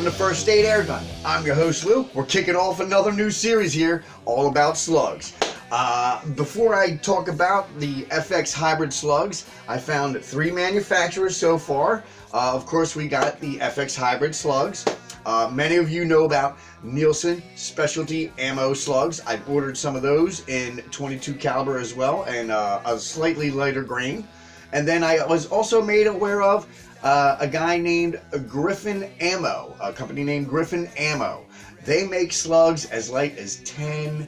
welcome to First Aid Airgun. I'm your host Lou. We're kicking off another new series here, all about slugs. Before I talk about the FX Hybrid slugs, I found 3 manufacturers so far. Of course, we got the FX Hybrid slugs. Many of you know about Nielsen Specialty Ammo slugs. I ordered some of those in 22 caliber as well, and a slightly lighter grain. And then I was also made aware of a guy named Griffin Ammo, a company named Griffin Ammo. They make slugs as light as 10,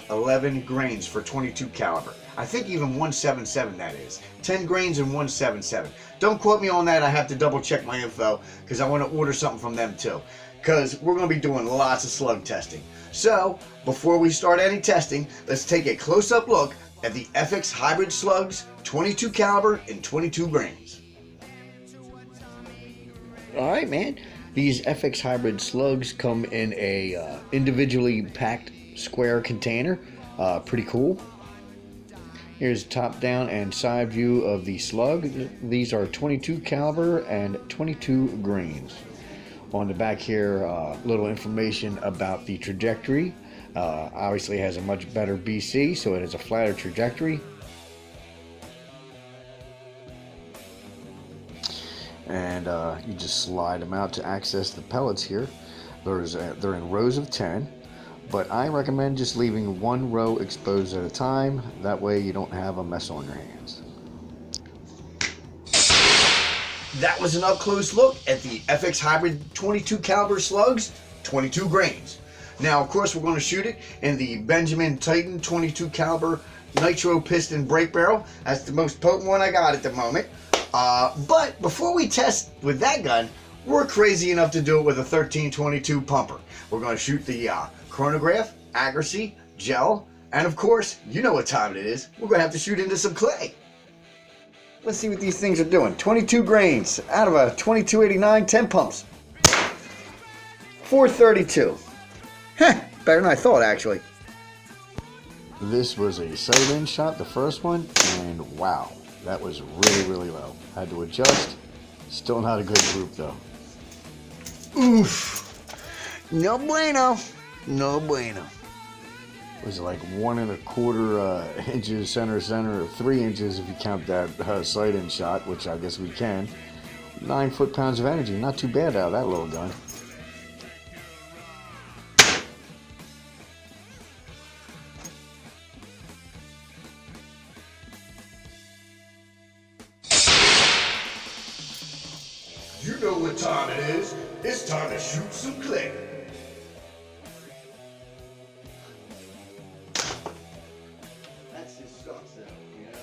11 grains for 22 caliber. I think even 177 that is. 10 grains and 177. Don't quote me on that. I have to double check my info because I want to order something from them too. Because we're going to be doing lots of slug testing. So, before we start any testing, let's take a close-up look at the FX Hybrid slugs, 22 caliber and 22 grains. Alright, man, these FX Hybrid slugs come in a individually packed square container. Pretty cool. Here's top down and side view of the slug. These are 22 caliber and 22 grains. On the back here, little information about the trajectory. Obviously has a much better BC, so it has a flatter trajectory. And you just slide them out to access the pellets here. They're in rows of 10, but I recommend just leaving one row exposed at a time. That way you don't have a mess on your hands. That was an up-close look at the FX Hybrid 22 caliber slugs, 22 grains. Now, of course, we're going to shoot it in the Benjamin Titan 22 caliber nitro piston brake barrel. That's the most potent one I got at the moment. But before we test with that gun, we're crazy enough to do it with a 1322 pumper. We're going to shoot the chronograph, accuracy, gel, and of course, you know what time it is. We're going to have to shoot into some clay. Let's see what these things are doing. 22 grains out of a 2289, 10 pumps. 432. Heh, better than I thought, actually. This was a sight-in shot, the first one, and wow. That was really low. Had to adjust. Still not a good group though. Oof. No bueno. No bueno. It was like 1 1/4 inches center, or 3 inches if you count that sight-in shot, which I guess we can. 9 foot-pounds of energy. Not too bad out of that little gun. You know what time it is. It's time to shoot some clay. That's just sucks though, you know?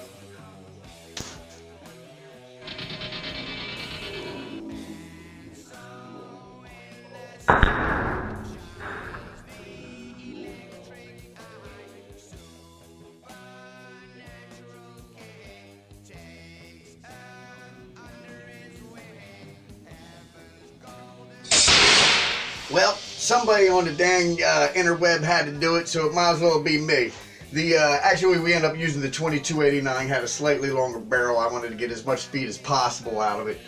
Well, somebody on the dang interweb had to do it, so it might as well be me. Actually, we ended up using the 2289, had a slightly longer barrel. I wanted to get as much speed as possible out of it.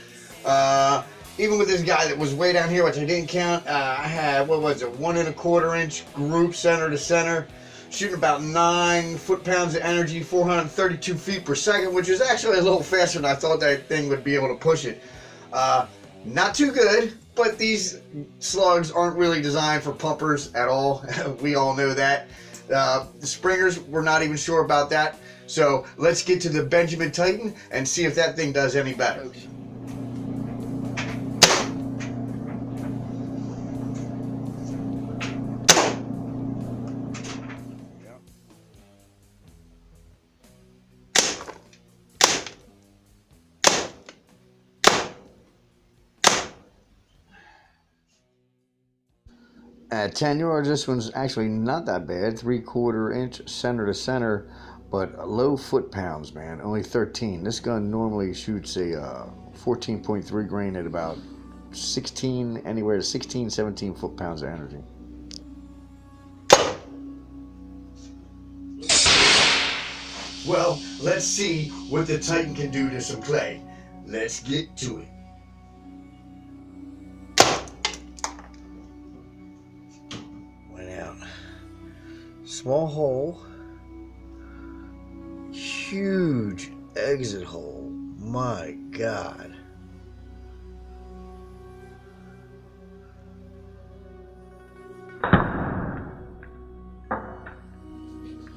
Even with this guy that was way down here, which I didn't count, I had, what was it, 1 1/4 inch group center to center, shooting about 9 foot-pounds of energy, 432 feet per second, which is actually a little faster than I thought that thing would be able to push it. Not too good. But these slugs aren't really designed for pumpers at all. We all know that. The springers, we're not even sure about that. So let's get to the Benjamin Titan and see if that thing does any better. At 10 yards, this one's actually not that bad. 3/4 inch center to center, but low foot-pounds, man. Only 13. This gun normally shoots a 14.3 grain at about 16, anywhere to 16, 17 foot-pounds of energy. Well, let's see what the Titan can do to some clay. Let's get to it. Small hole. Huge exit hole. My God.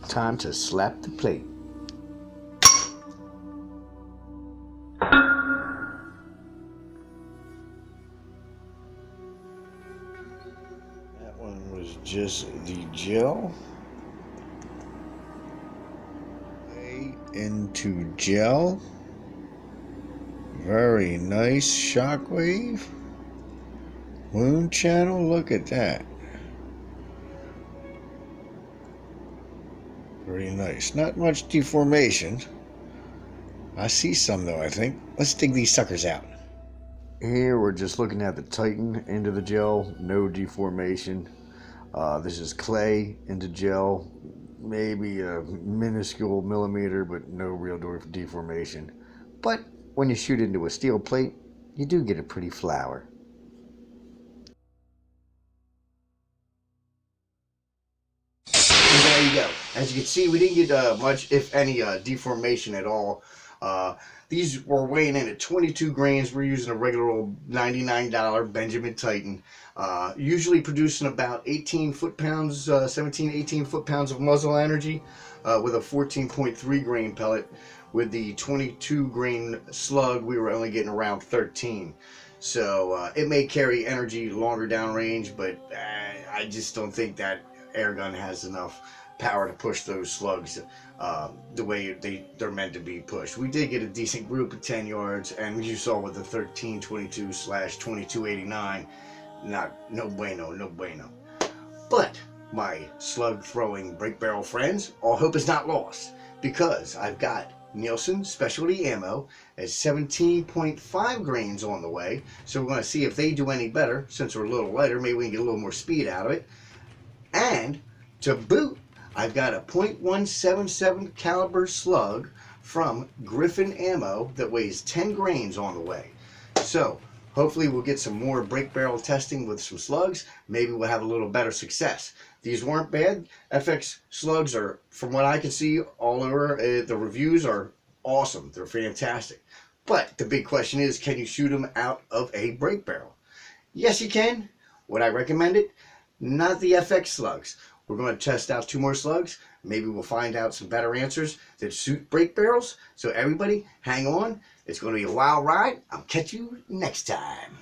Time to slap the plate. That one was just the gel. Into gel. Very nice shockwave. Wound channel, look at that. Very nice. Not much deformation. I see some though, I think. Let's dig these suckers out. Here we're just looking at the Titan into the gel. No deformation. This is clay into gel. Maybe a minuscule millimeter, but no real deformation. But when you shoot into a steel plate, you do get a pretty flower. And there you go. As you can see, we didn't get much, if any, deformation at all. These were weighing in at 22 grains. We're using a regular old $99 Benjamin Titan. Usually producing about 18 foot-pounds, 17, 18 foot-pounds of muzzle energy with a 14.3 grain pellet. With the 22 grain slug, we were only getting around 13. So it may carry energy longer downrange, but I just don't think that air gun has enough power to push those slugs the way they're meant to be pushed. We did get a decent group at 10 yards, and you saw with the 1322/2289, no bueno, no bueno. But my slug throwing break barrel friends, all hope is not lost, because I've got Nielsen specialty ammo at 17.5 grains on the way. So we're going to see if they do any better. Since we're a little lighter, maybe we can get a little more speed out of it. And to boot, I've got a .177 caliber slug from Griffin Ammo that weighs 10 grains on the way. So hopefully we'll get some more break barrel testing with some slugs. Maybe we'll have a little better success. These weren't bad. FX slugs are, from what I can see all over, the reviews are awesome. They're fantastic. But the big question is, can you shoot them out of a break barrel? Yes, you can. Would I recommend it? Not the FX slugs. We're going to test out 2 more slugs. Maybe we'll find out some better answers that suit break barrels. So everybody, hang on. It's going to be a wild ride. I'll catch you next time.